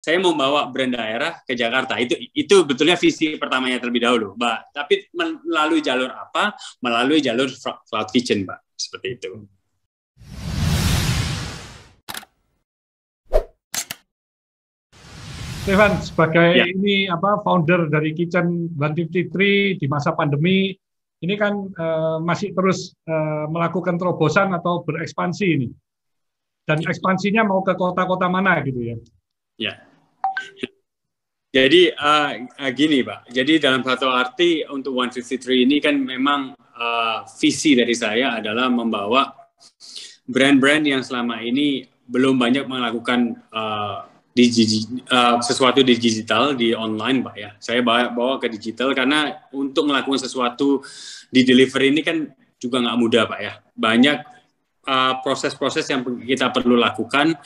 saya mau bawa brand daerah ke Jakarta. Itu betulnya visi pertamanya terlebih dahulu, Mbak. Tapi melalui jalur apa? Melalui jalur Cloud Kitchen, Mbak. Seperti itu. Stefan, sebagai ini founder dari Kitchen 153 di masa pandemi, ini kan masih terus melakukan terobosan atau berekspansi ini. Dan ekspansinya mau ke kota-kota mana gitu ya? Ya. Jadi gini Pak, jadi dalam satu arti untuk 153 ini kan memang visi dari saya adalah membawa brand-brand yang selama ini belum banyak melakukan sesuatu di digital, di online Pak ya. Saya bawa ke digital karena untuk melakukan sesuatu di delivery ini kan juga nggak mudah Pak ya. Banyak proses-proses yang kita perlu lakukan,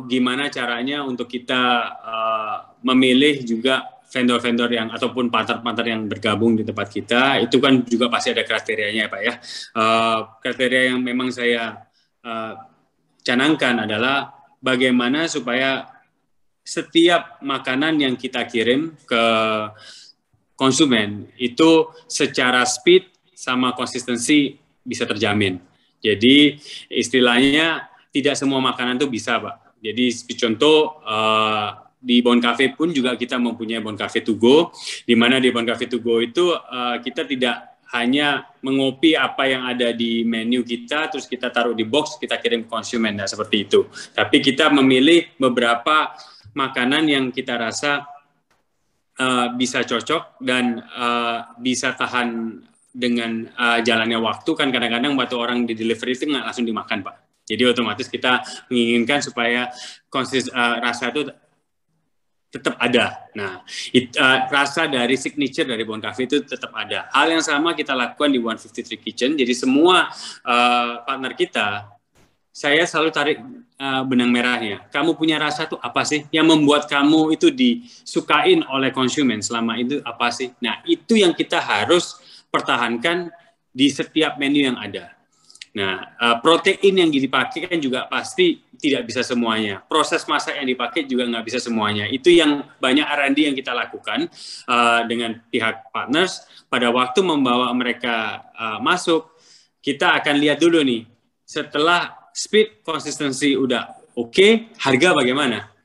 gimana caranya untuk kita memilih juga vendor-vendor yang ataupun partner-partner yang bergabung di tempat kita, itu kan juga pasti ada kriterianya Pak ya. Kriteria yang memang saya canangkan adalah bagaimana supaya setiap makanan yang kita kirim ke konsumen itu secara speed sama konsistensi bisa terjamin. Jadi istilahnya tidak semua makanan itu bisa Pak. Jadi contoh di Bon Cafe pun juga kita mempunyai Bon Cafe to go, di mana di Bon Cafe to go itu kita tidak hanya mengopi apa yang ada di menu kita, terus kita taruh di box, kita kirim ke konsumen, nah seperti itu. Tapi kita memilih beberapa makanan yang kita rasa bisa cocok dan bisa tahan dengan jalannya waktu, kan kadang-kadang waktu orang di delivery itu nggak langsung dimakan Pak. Jadi otomatis kita menginginkan supaya rasa itu tetap ada. Nah, rasa dari signature dari Bon Cafe itu tetap ada. Hal yang sama kita lakukan di 153 Kitchen. Jadi semua partner kita, saya selalu tarik benang merahnya. Kamu punya rasa tuh apa sih? Yang membuat kamu itu disukain oleh konsumen selama itu apa sih? Nah, itu yang kita harus pertahankan di setiap menu yang ada. Nah, protein yang dipakai kan juga pasti tidak bisa semuanya. Proses masak yang dipakai juga nggak bisa semuanya. Itu yang banyak R&D yang kita lakukan dengan pihak partners. Pada waktu membawa mereka masuk, kita akan lihat dulu nih, setelah speed, konsistensi udah oke, harga bagaimana?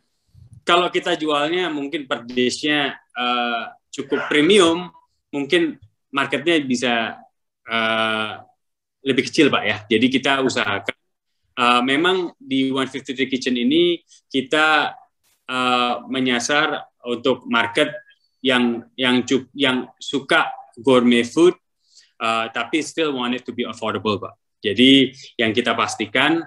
Kalau kita jualnya mungkin per dish-nya cukup premium, mungkin marketnya bisa lebih kecil Pak ya. Jadi kita usahakan memang di 153 Kitchen ini kita menyasar untuk market yang suka gourmet food tapi still want it to be affordable Pak. Jadi yang kita pastikan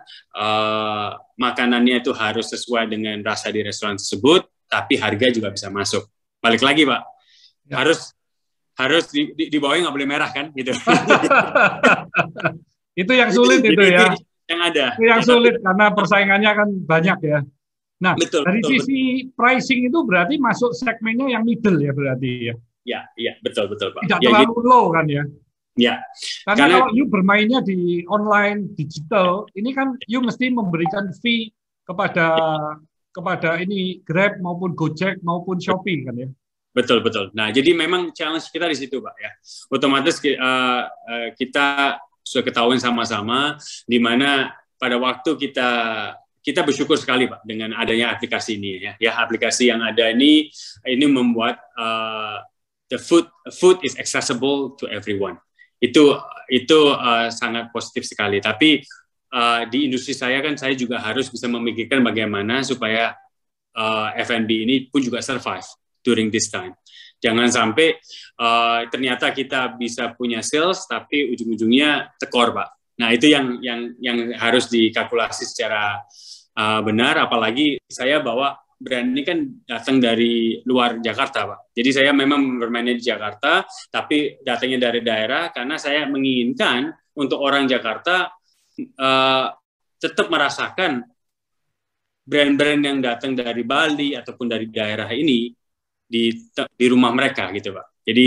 makanannya itu harus sesuai dengan rasa di restoran tersebut, tapi harga juga bisa masuk. Balik lagi Pak, ya. harus di bawahnya nggak boleh merah kan gitu. Itu yang sulit itu ya. Yang ada. Itu yang sulit karena persaingannya kan banyak ya. Nah, dari sisi pricing itu berarti masuk segmennya yang middle ya berarti ya. Iya, betul Pak. Tidak terlalu low kan ya. Ya. Karena kalau you bermainnya di online digital, ini kan you mesti memberikan fee kepada ini Grab maupun Gojek maupun Shopee kan ya. Betul. Nah, jadi memang challenge kita di situ, Pak ya. Otomatis kita sudah ketahui sama-sama di mana pada waktu kita bersyukur sekali, Pak, dengan adanya aplikasi ini ya. Ya, aplikasi yang ada ini membuat the food is accessible to everyone. Itu sangat positif sekali. Tapi di industri saya juga harus bisa memikirkan bagaimana supaya F&B ini pun juga survive during this time. Jangan sampai ternyata kita bisa punya sales tapi ujung-ujungnya tekor, Pak. Nah, itu yang harus dikalkulasi secara benar, apalagi saya bawa brand ini kan datang dari luar Jakarta, Pak. Jadi saya memang bermainnya di Jakarta, tapi datangnya dari daerah karena saya menginginkan untuk orang Jakarta tetap merasakan brand-brand yang datang dari Bali ataupun dari daerah ini di rumah mereka gitu, Pak. Jadi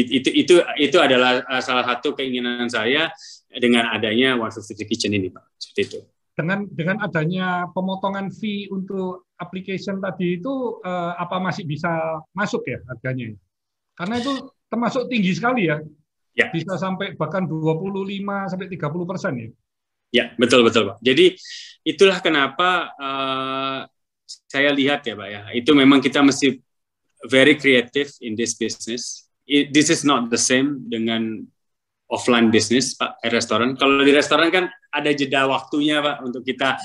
itu adalah salah satu keinginan saya dengan adanya 153 Kitchen ini, Pak. Seperti itu. dengan adanya pemotongan fee untuk application tadi itu apa masih bisa masuk ya harganya? Karena itu termasuk tinggi sekali ya. Ya. Bisa sampai bahkan 25 sampai 30% ya. Ya, betul Pak. Jadi itulah kenapa saya lihat ya Pak ya. Itu memang kita mesti very creative in this business. This is not the same dengan offline business Pak, restoran. Kalau di restoran kan ada jeda waktunya Pak untuk kita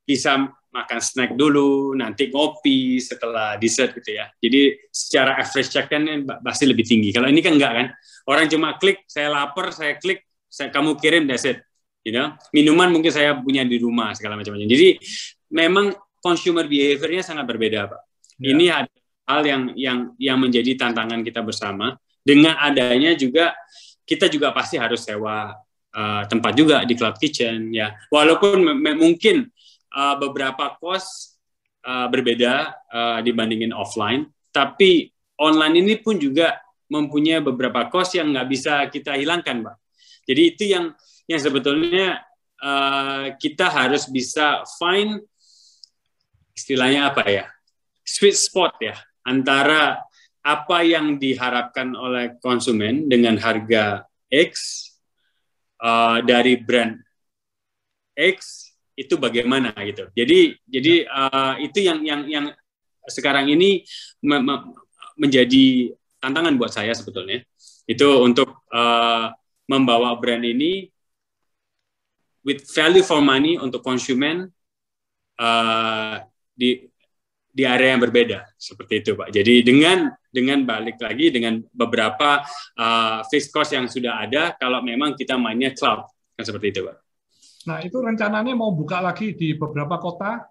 bisa makan snack dulu, nanti ngopi setelah dessert gitu ya. Jadi secara average check kan pasti lebih tinggi. Kalau ini kan enggak kan. Orang cuma klik, saya lapar, saya klik, kamu kirim, that's it. You know? Minuman mungkin saya punya di rumah segala macam-macam. Jadi memang consumer behavior-nya sangat berbeda Pak. Ya. Ini ada hal yang menjadi tantangan kita bersama. Dengan adanya juga kita juga pasti harus sewa tempat juga di Cloud Kitchen ya. Walaupun mungkin beberapa cost berbeda dibandingin offline, tapi online ini pun juga mempunyai beberapa cost yang nggak bisa kita hilangkan, Pak. Jadi itu yang sebetulnya kita harus bisa find istilahnya apa ya, sweet spot ya, antara apa yang diharapkan oleh konsumen dengan harga X dari brand X itu bagaimana gitu. Jadi itu yang sekarang ini menjadi tantangan buat saya sebetulnya. Itu untuk membawa brand ini with value for money untuk konsumen di area yang berbeda seperti itu Pak. Jadi dengan balik lagi dengan beberapa fixed cost yang sudah ada kalau memang kita mainnya cloud kan seperti itu Pak. Nah itu rencananya mau buka lagi di beberapa kota,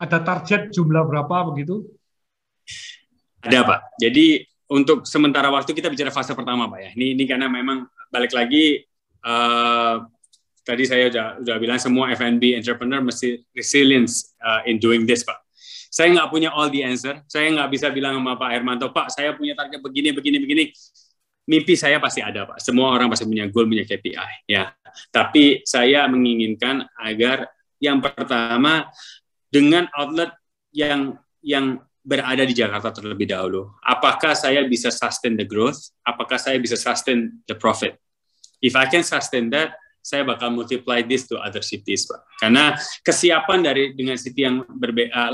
ada target jumlah berapa begitu? Ada Pak. Jadi untuk sementara waktu kita bicara fase pertama Pak ya. Ini karena memang balik lagi tadi saya udah bilang semua F&B entrepreneur mesti resilience in doing this Pak. Saya nggak punya all the answer. Saya nggak bisa bilang sama Pak Hermanto, Pak, saya punya target begini. Mimpi saya pasti ada, Pak. Semua orang pasti punya goal, punya KPI. Ya. Tapi saya menginginkan agar yang pertama dengan outlet yang berada di Jakarta terlebih dahulu. Apakah saya bisa sustain the growth? Apakah saya bisa sustain the profit? If I can sustain that, saya bakal multiply this to other cities, Pak. Karena kesiapan dengan city yang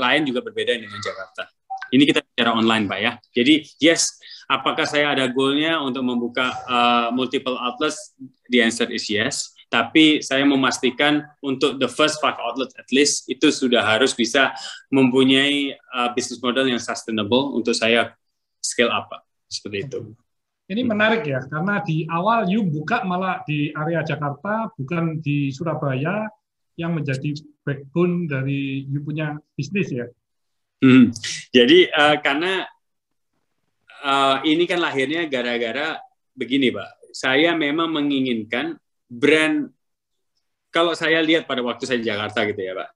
lain juga berbeda dengan Jakarta. Ini kita bicara online, Pak ya. Jadi, yes, apakah saya ada goal-nya untuk membuka multiple outlets? The answer is yes. Tapi saya memastikan untuk the first 5 outlet at least, itu sudah harus bisa mempunyai business model yang sustainable untuk saya scale up, Pak. Seperti itu. Ini menarik ya, karena di awal you buka malah di area Jakarta, bukan di Surabaya, yang menjadi backbone dari you punya bisnis ya. Jadi karena ini kan lahirnya gara-gara begini Pak, saya memang menginginkan brand, kalau saya lihat pada waktu saya di Jakarta gitu ya Pak,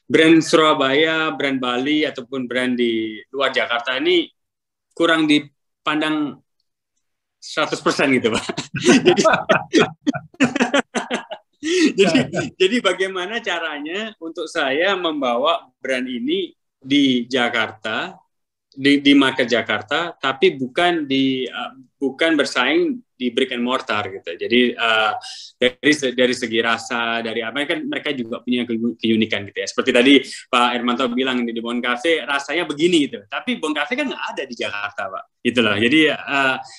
brand Surabaya, brand Bali, ataupun brand di luar Jakarta ini kurang dipandang 100% gitu Pak. jadi bagaimana caranya untuk saya membawa brand ini di Jakarta, di market Jakarta, tapi bukan bersaing di brick and mortar gitu. Jadi dari segi rasa, dari apa kan mereka juga punya keunikan gitu ya. Seperti tadi Pak Hermanto bilang di Bon Cafe rasanya begini gitu. Tapi Bon Cafe kan nggak ada di Jakarta Pak. Itulah. Jadi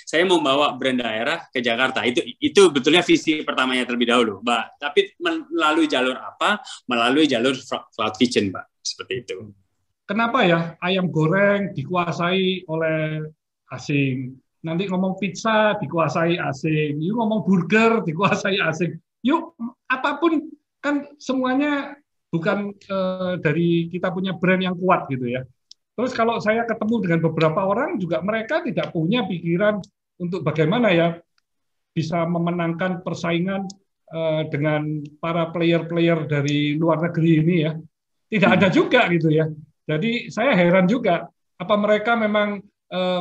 saya mau bawa brand daerah ke Jakarta. Itu betulnya visi pertamanya terlebih dahulu, Pak. Tapi melalui jalur apa? Melalui jalur Cloud Kitchen, Pak. Seperti itu. Kenapa ya ayam goreng dikuasai oleh asing? Nanti ngomong pizza dikuasai asing, yuk ngomong burger dikuasai asing. Yuk apapun kan semuanya bukan dari kita punya brand yang kuat gitu ya. Terus kalau saya ketemu dengan beberapa orang juga mereka tidak punya pikiran untuk bagaimana ya bisa memenangkan persaingan dengan para player-player dari luar negeri ini ya. Tidak ada juga gitu ya. Jadi saya heran juga, apa mereka memang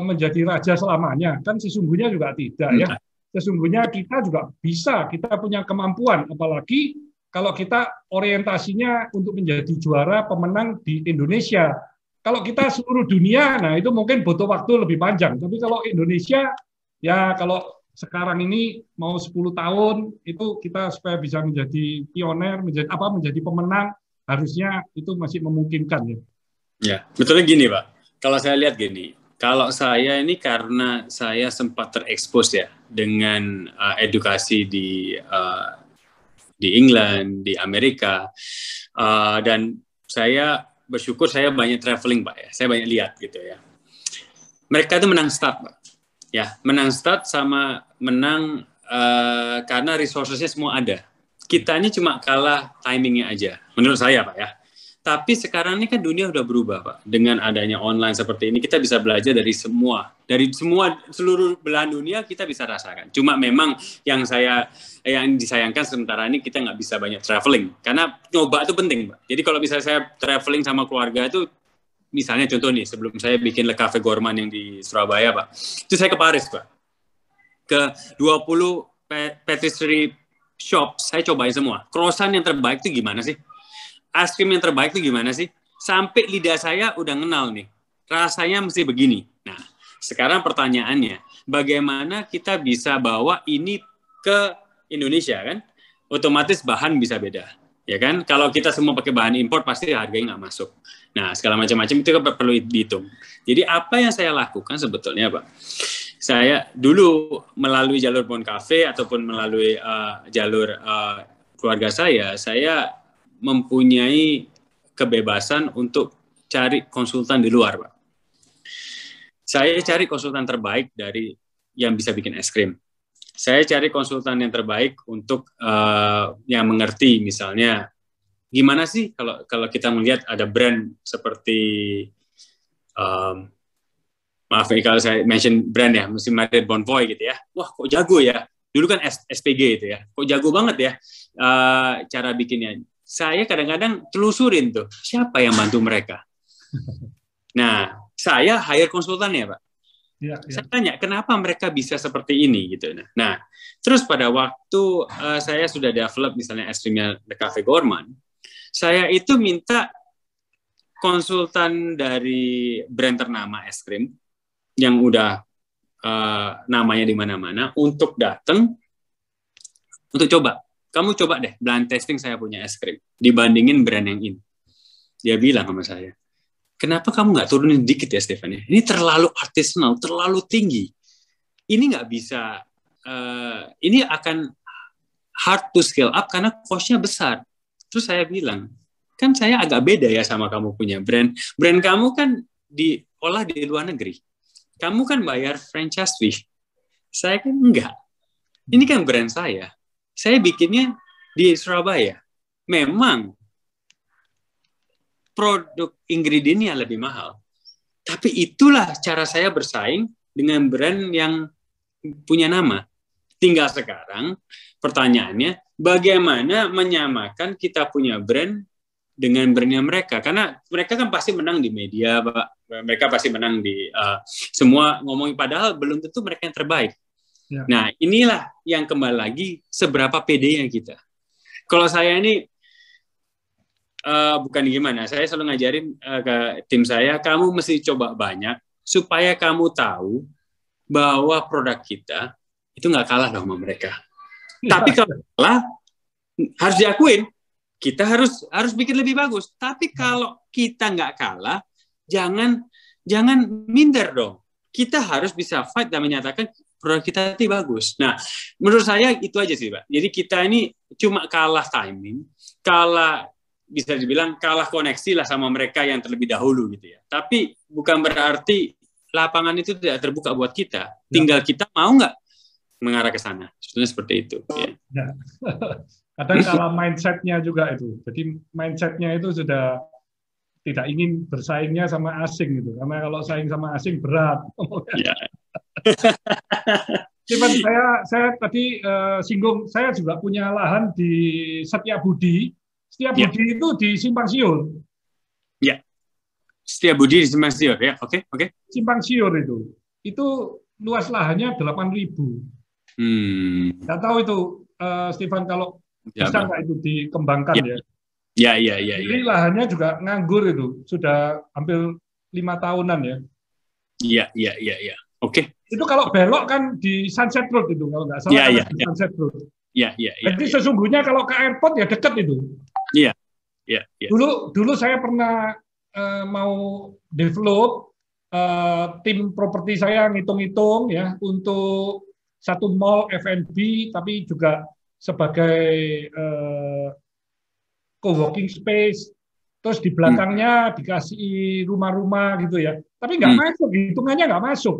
menjadi raja selamanya? Kan sesungguhnya juga tidak ya. Sesungguhnya kita juga bisa, kita punya kemampuan, apalagi kalau kita orientasinya untuk menjadi juara pemenang di Indonesia. Kalau kita seluruh dunia, nah itu mungkin butuh waktu lebih panjang. Tapi kalau Indonesia, ya kalau sekarang ini mau 10 tahun, itu kita supaya bisa menjadi pioner, menjadi pemenang, harusnya itu masih memungkinkan ya. Ya, betulnya gini Pak. Kalau saya lihat gini, kalau saya ini karena saya sempat terekspos ya dengan edukasi di England, di Amerika, dan saya bersyukur saya banyak traveling Pak ya, saya banyak lihat gitu ya. Mereka itu menang start Pak, ya menang start sama menang karena resourcesnya semua ada. Kita ini cuma kalah timingnya aja, menurut saya Pak ya. Tapi sekarang ini kan dunia udah berubah Pak. Dengan adanya online seperti ini kita bisa belajar dari seluruh belahan dunia kita bisa rasakan. Cuma memang yang disayangkan sementara ini kita nggak bisa banyak traveling karena nyoba itu penting Pak. Jadi kalau misalnya saya traveling sama keluarga itu, misalnya contoh nih sebelum saya bikin Le Cafe Gourmand yang di Surabaya Pak, itu saya ke Paris Pak. Ke 20 patisserie shop saya cobain semua. Croissant yang terbaik itu gimana sih? Es krim yang terbaik itu gimana sih? Sampai lidah saya udah kenal nih. Rasanya mesti begini. Nah, sekarang pertanyaannya, bagaimana kita bisa bawa ini ke Indonesia kan? Otomatis bahan bisa beda. Ya kan? Kalau kita semua pakai bahan impor, pasti harganya nggak masuk. Nah, segala macam-macam itu perlu dihitung. Jadi apa yang saya lakukan sebetulnya, Pak? Saya dulu melalui jalur Bon Cafe ataupun melalui jalur keluarga saya mempunyai kebebasan untuk cari konsultan di luar, Pak. Saya cari konsultan terbaik dari yang bisa bikin es krim. Saya cari konsultan yang terbaik untuk yang mengerti, misalnya gimana sih kalau kita melihat ada brand seperti maaf ya kalau saya mention brand ya, mesti Marriott Bonvoy gitu ya. Wah, kok jago ya. Dulu kan SPG itu ya. Kok jago banget ya cara bikinnya. Saya kadang-kadang telusurin tuh, siapa yang bantu mereka. Nah, saya hire konsultannya, Pak. Ya. Saya tanya, kenapa mereka bisa seperti ini gitu. Nah, terus pada waktu saya sudah develop misalnya es krimnya Le Cafe Gourmand, saya itu minta konsultan dari brand ternama es krim yang udah namanya di mana-mana untuk datang untuk coba. Kamu coba deh blind testing saya punya es krim dibandingin brand yang ini. Dia bilang sama saya, kenapa kamu nggak turunin dikit ya Stefan? Ini terlalu artisanal, terlalu tinggi. Ini nggak bisa. Ini akan hard to scale up karena cost-nya besar. Terus saya bilang, kan saya agak beda ya sama kamu punya brand. Brand kamu kan diolah di luar negeri. Kamu kan bayar franchise fee. Saya kan enggak. Ini kan brand saya. Saya bikinnya di Surabaya. Memang produk ingredientnya lebih mahal. Tapi itulah cara saya bersaing dengan brand yang punya nama. Tinggal sekarang pertanyaannya, bagaimana menyamakan kita punya brand dengan brandnya mereka? Karena mereka kan pasti menang di media, Pak. Mereka pasti menang di semua ngomongin, padahal belum tentu mereka yang terbaik. Ya. Nah, inilah yang kembali lagi seberapa pedenya kita. Kalau saya ini bukan gimana, saya selalu ngajarin ke tim saya, kamu mesti coba banyak supaya kamu tahu bahwa produk kita itu nggak kalah dong sama mereka. Ya. Tapi kalau kalah, harus diakuin, kita harus bikin lebih bagus. Tapi kalau kita nggak kalah, jangan minder dong. Kita harus bisa fight dan menyatakan produk kita itu bagus. Nah, menurut saya itu aja sih, Pak. Jadi kita ini cuma kalah timing, bisa dibilang kalah koneksi lah sama mereka yang terlebih dahulu gitu ya. Tapi bukan berarti lapangan itu tidak terbuka buat kita. Tinggal kita mau nggak mengarah ke sana. Sebetulnya seperti itu. Ya. Kadang kalah mindset-nya juga itu. Jadi mindset-nya itu sudah tidak ingin bersaingnya sama asing gitu. Karena kalau saing sama asing berat. Ya. Steven, saya tadi singgung, saya juga punya lahan di Setiabudi. Setiabudi itu di Simpang Siur. Ya. Setiabudi di Simpang Siur ya. Oke. Simpang Siur itu luas lahannya 8.000. Nggak tahu itu, Steven, kalau Ya, Bisa nggak itu dikembangkan ya? Ya. Jadi lahannya juga nganggur itu, sudah hampir 5 tahunan ya. Iya. Oke. Itu kalau belok kan di Sunset Road itu, kalau nggak salah Iya, kan iya, di iya. Sunset Road. Iya. Jadi sesungguhnya kalau ke airport ya dekat itu. Iya. Dulu saya pernah mau develop tim properti saya ngitung-ngitung ya untuk satu mall F&B tapi juga sebagai co-working space, terus di belakangnya dikasih rumah-rumah gitu ya. Tapi nggak masuk, hitungannya nggak masuk,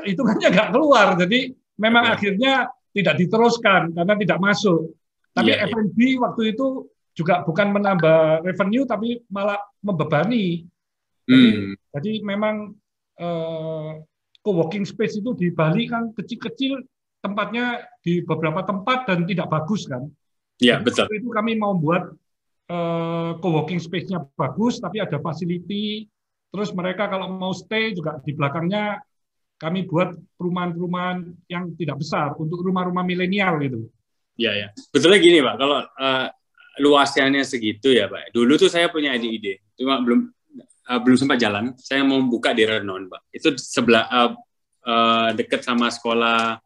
hitungannya nggak keluar. Jadi memang akhirnya tidak diteruskan karena tidak masuk. Tapi F&B waktu itu juga bukan menambah revenue, tapi malah membebani. Jadi memang co-working space itu di Bali kan kecil-kecil tempatnya di beberapa tempat dan tidak bagus kan. Iya, betul. Itu kami mau buat co-working space-nya bagus, tapi ada facility. Terus mereka kalau mau stay juga di belakangnya kami buat perumahan-perumahan yang tidak besar untuk rumah-rumah milenial gitu. Iya. Betulnya gini Pak, kalau luasnya segitu ya Pak. Dulu tuh saya punya ide, cuma belum sempat jalan. Saya mau buka di Renon Pak. Itu sebelah dekat sama sekolah.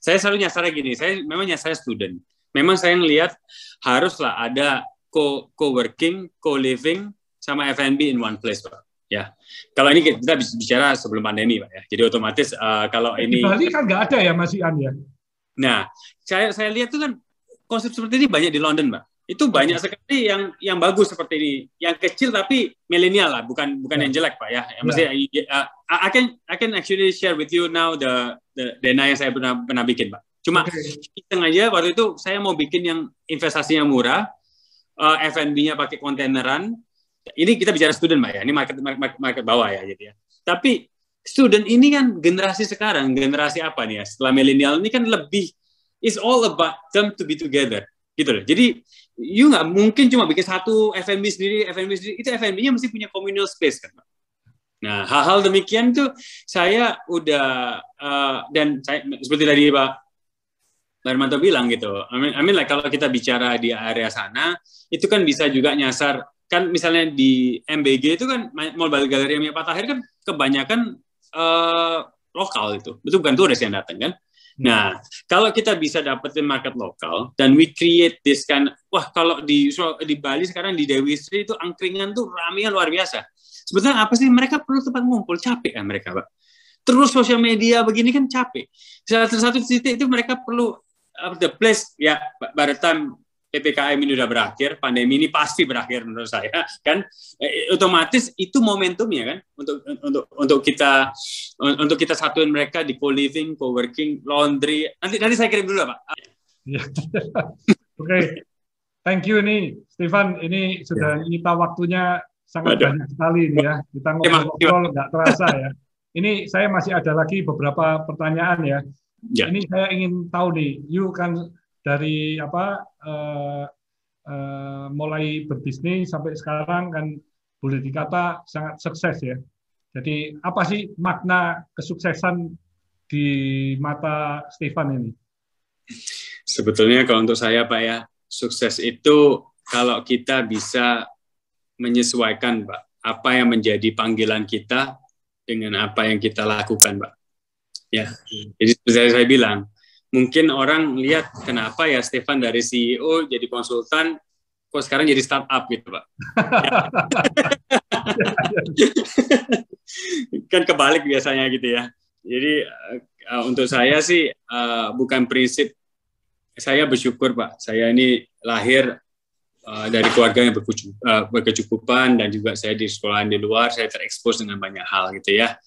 Saya selalu nyasarnya gini. Saya memang nyasarnya student. Memang saya ngelihat haruslah ada co-working, co-living, sama F&B in one place Pak. Ya, kalau ini kita bicara sebelum pandemi Pak ya. Jadi otomatis kalau ini di Bali kan nggak ada ya Mas Ian ya. Nah, saya lihat tuh kan konsep seperti ini banyak di London, Mbak. Itu banyak sekali yang bagus seperti ini, yang kecil tapi milenial lah, bukan yang jelek, Pak ya. Maksudnya, I can actually share with you now the dana yang saya pernah bikin, Pak. Cuma sengaja waktu itu saya mau bikin yang investasinya murah, F&B-nya pakai kontaineran. Ini kita bicara student, Mbak ya. Ini market bawah ya, gitu ya. Tapi student ini kan generasi sekarang, generasi apa nih ya? Setelah milenial ini kan lebih it's all about them to be together, gitu loh. Jadi you nggak mungkin cuma bikin satu F&B sendiri. Itu F&B-nya mesti punya communal space kan, Pak. Nah, hal-hal demikian tuh saya udah dan saya seperti tadi Pak Darmanto bilang gitu. I mean like kalau kita bicara di area sana, itu kan bisa juga nyasar. Kan misalnya di MBG itu kan Mall Galeri Pak Tahir kan kebanyakan lokal itu, betul bukan turis yang datang kan. Nah, kalau kita bisa dapetin market lokal dan we create this kind, wah kalau di Bali sekarang di Dewi Sri itu angkringan tuh ramenya luar biasa. Sebetulnya apa sih mereka perlu tempat ngumpul, capek kan mereka Pak. Terus sosial media begini kan capek. Satu titik itu mereka perlu the place ya by the time PPKM ini udah berakhir, pandemi ini pasti berakhir menurut saya kan, otomatis itu momentumnya kan untuk kita satuin mereka di co-living, co-working, laundry. Nanti saya kirim dulu Pak. Oke. Thank you nih Stefan, ini sudah nyita waktunya sangat banyak sekali ini ya. Kita ngobrol nggak terasa ya. Ini saya masih ada lagi beberapa pertanyaan ya. Ini saya ingin tahu nih, you kan dari mulai berbisnis sampai sekarang kan boleh dikata sangat sukses ya. Jadi apa sih makna kesuksesan di mata Stefan ini? Sebetulnya kalau untuk saya Pak ya, sukses itu kalau kita bisa menyesuaikan Pak, apa yang menjadi panggilan kita dengan apa yang kita lakukan Pak. Ya, jadi seperti saya bilang, mungkin orang lihat kenapa ya Stefan dari CEO jadi konsultan, kok sekarang jadi startup gitu Pak. Kan kebalik biasanya gitu ya. Jadi untuk saya sih bukan prinsip, saya bersyukur Pak, saya ini lahir dari keluarga yang berkecukupan dan juga saya di sekolahan di luar, saya terekspos dengan banyak hal gitu ya.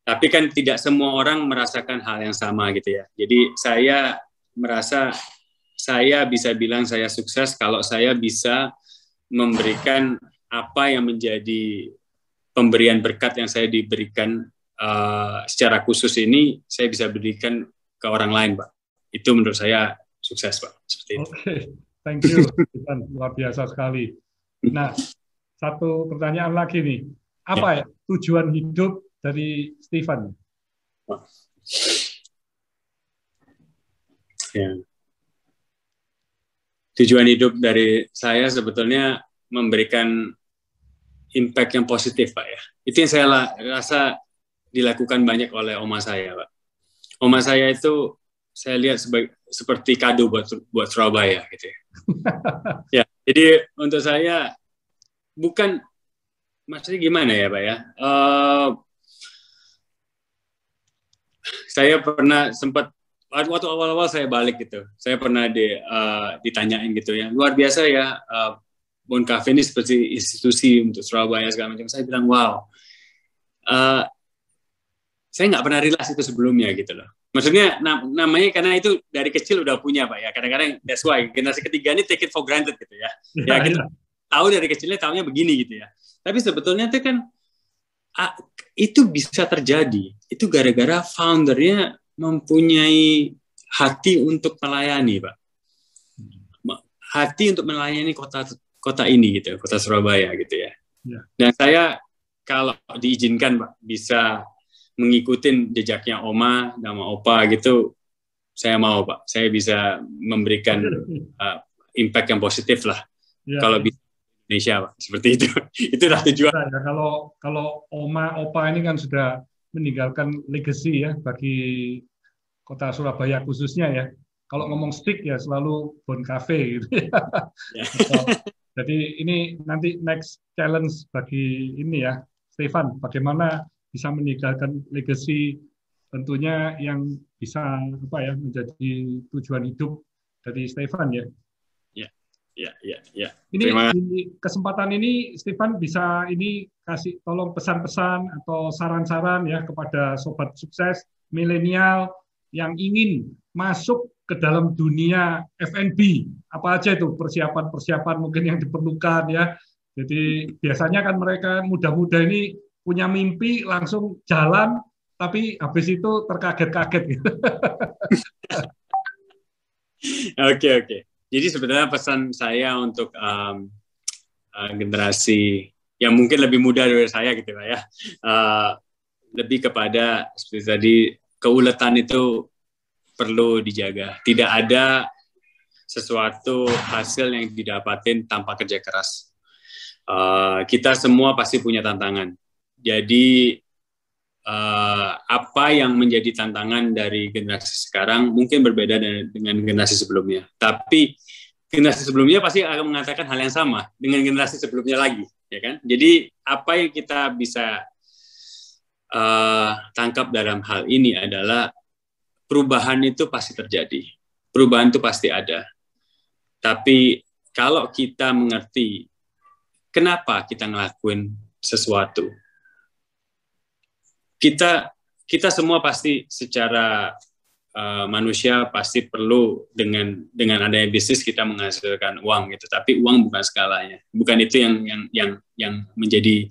Tapi kan tidak semua orang merasakan hal yang sama gitu ya. Jadi saya merasa saya bisa bilang saya sukses kalau saya bisa memberikan apa yang menjadi pemberian berkat yang saya diberikan secara khusus ini, saya bisa berikan ke orang lain, Pak. Itu menurut saya sukses, Pak. Seperti itu. Oke, thank you, luar biasa sekali. Nah, satu pertanyaan lagi nih, apa ya tujuan hidup dari Stefan? Ya. tujuan hidup dari saya sebetulnya memberikan impact yang positif, Pak ya. Itu yang saya rasa dilakukan banyak oleh oma saya, Pak. Oma saya itu saya lihat seperti kado buat Surabaya gitu ya. Ya, jadi untuk saya bukan maksudnya gimana ya, Pak ya? Saya pernah sempat waktu awal-awal saya balik gitu, saya pernah ditanyain gitu ya, luar biasa ya. Bon Cafe ini seperti institusi untuk Surabaya segala macam. Saya bilang wow, saya nggak pernah realize itu sebelumnya gitu loh. Maksudnya namanya karena itu dari kecil udah punya, Pak ya. Kadang-kadang that's why generasi ketiga ini take it for granted gitu ya. Ya kita tahu dari kecilnya tahunya begini gitu ya. Tapi sebetulnya itu kan itu bisa terjadi. Itu gara-gara foundernya mempunyai hati untuk melayani, Pak. Hati untuk melayani kota ini gitu, kota Surabaya gitu ya. Dan saya kalau diizinkan, Pak, bisa mengikuti jejaknya oma sama opa gitu, saya mau, Pak. Saya bisa memberikan impact yang positif lah. Kalau bisa Indonesia, Pak, seperti itu. Itulah tujuan. Ya, kalau oma opa ini kan sudah meninggalkan legacy ya bagi kota Surabaya khususnya ya. Kalau ngomong stick ya selalu Bon Cafe gitu ya. Jadi ini nanti next challenge bagi ini ya, Stefan, bagaimana bisa meninggalkan legacy tentunya yang bisa menjadi tujuan hidup dari Stefan ya. Ya. Ini di kesempatan ini Stefan bisa ini kasih tolong pesan-pesan atau saran-saran ya kepada sobat sukses milenial yang ingin masuk ke dalam dunia F&B, apa aja itu persiapan-persiapan mungkin yang diperlukan ya. Jadi biasanya kan mereka muda-muda ini punya mimpi langsung jalan, tapi habis itu terkaget-kaget gitu. Oke. Jadi sebenarnya pesan saya untuk generasi yang mungkin lebih muda dari saya gitu Pak ya, lebih kepada seperti tadi keuletan itu perlu dijaga. Tidak ada sesuatu hasil yang didapatin tanpa kerja keras. Kita semua pasti punya tantangan. Jadi apa yang menjadi tantangan dari generasi sekarang mungkin berbeda dengan generasi sebelumnya. Tapi generasi sebelumnya pasti akan mengatakan hal yang sama dengan generasi sebelumnya lagi, ya kan? Jadi apa yang kita bisa tangkap dalam hal ini adalah perubahan itu pasti terjadi, perubahan itu pasti ada. Tapi kalau kita mengerti kenapa kita ngelakuin sesuatu, kita semua pasti secara manusia pasti perlu dengan adanya bisnis kita menghasilkan uang gitu. Tapi uang bukan segalanya, bukan itu yang menjadi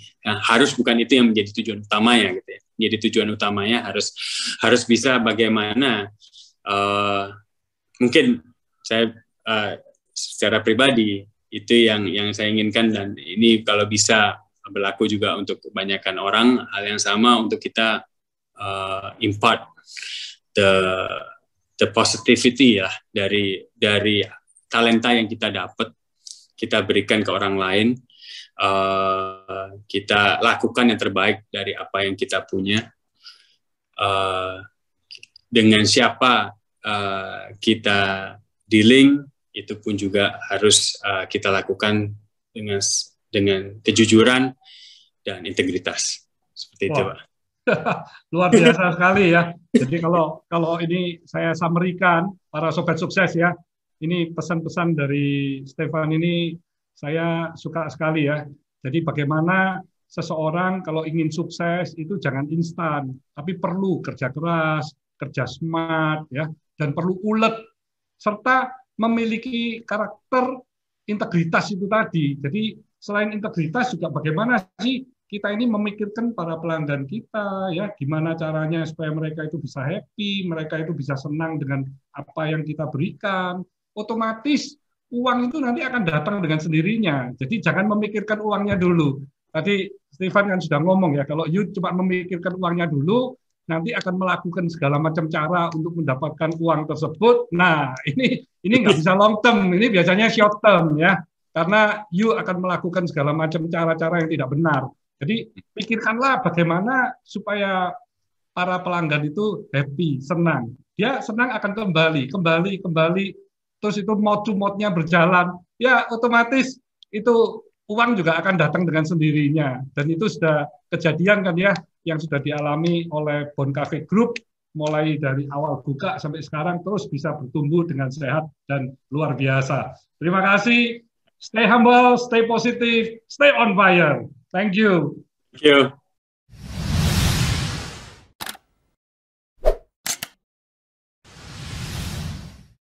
bukan itu yang menjadi tujuan utamanya gitu ya. Jadi tujuan utamanya harus bisa bagaimana mungkin saya secara pribadi itu yang saya inginkan, dan ini kalau bisa berlaku juga untuk kebanyakan orang, hal yang sama untuk kita impart the positivity ya dari talenta yang kita dapat, kita berikan ke orang lain, kita lakukan yang terbaik dari apa yang kita punya, dengan siapa kita dealing itu pun juga harus kita lakukan dengan kejujuran dan integritas, seperti itu, Pak. Luar biasa sekali ya. Jadi kalau ini saya summary-kan para sobat sukses ya, ini pesan-pesan dari Stefan ini saya suka sekali ya. Jadi bagaimana seseorang kalau ingin sukses itu jangan instan, tapi perlu kerja keras, kerja smart ya, dan perlu ulet serta memiliki karakter integritas itu tadi. Jadi selain integritas juga bagaimana sih kita ini memikirkan para pelanggan kita ya, gimana caranya supaya mereka itu bisa happy, mereka itu bisa senang dengan apa yang kita berikan. Otomatis uang itu nanti akan datang dengan sendirinya. Jadi jangan memikirkan uangnya dulu. Tadi Stefan kan sudah ngomong ya, kalau you cuma memikirkan uangnya dulu, nanti akan melakukan segala macam cara untuk mendapatkan uang tersebut. Nah, ini nggak bisa long term, ini biasanya short term ya, karena you akan melakukan segala macam cara-cara yang tidak benar. Jadi pikirkanlah bagaimana supaya para pelanggan itu happy, senang. Dia senang akan kembali, terus itu mode-to-mode-nya berjalan, ya otomatis itu uang juga akan datang dengan sendirinya. Dan itu sudah kejadian kan ya, yang sudah dialami oleh Bon Cafe Group, mulai dari awal buka sampai sekarang terus bisa bertumbuh dengan sehat dan luar biasa. Terima kasih, stay humble, stay positive, stay on fire. Thank you. Thank you.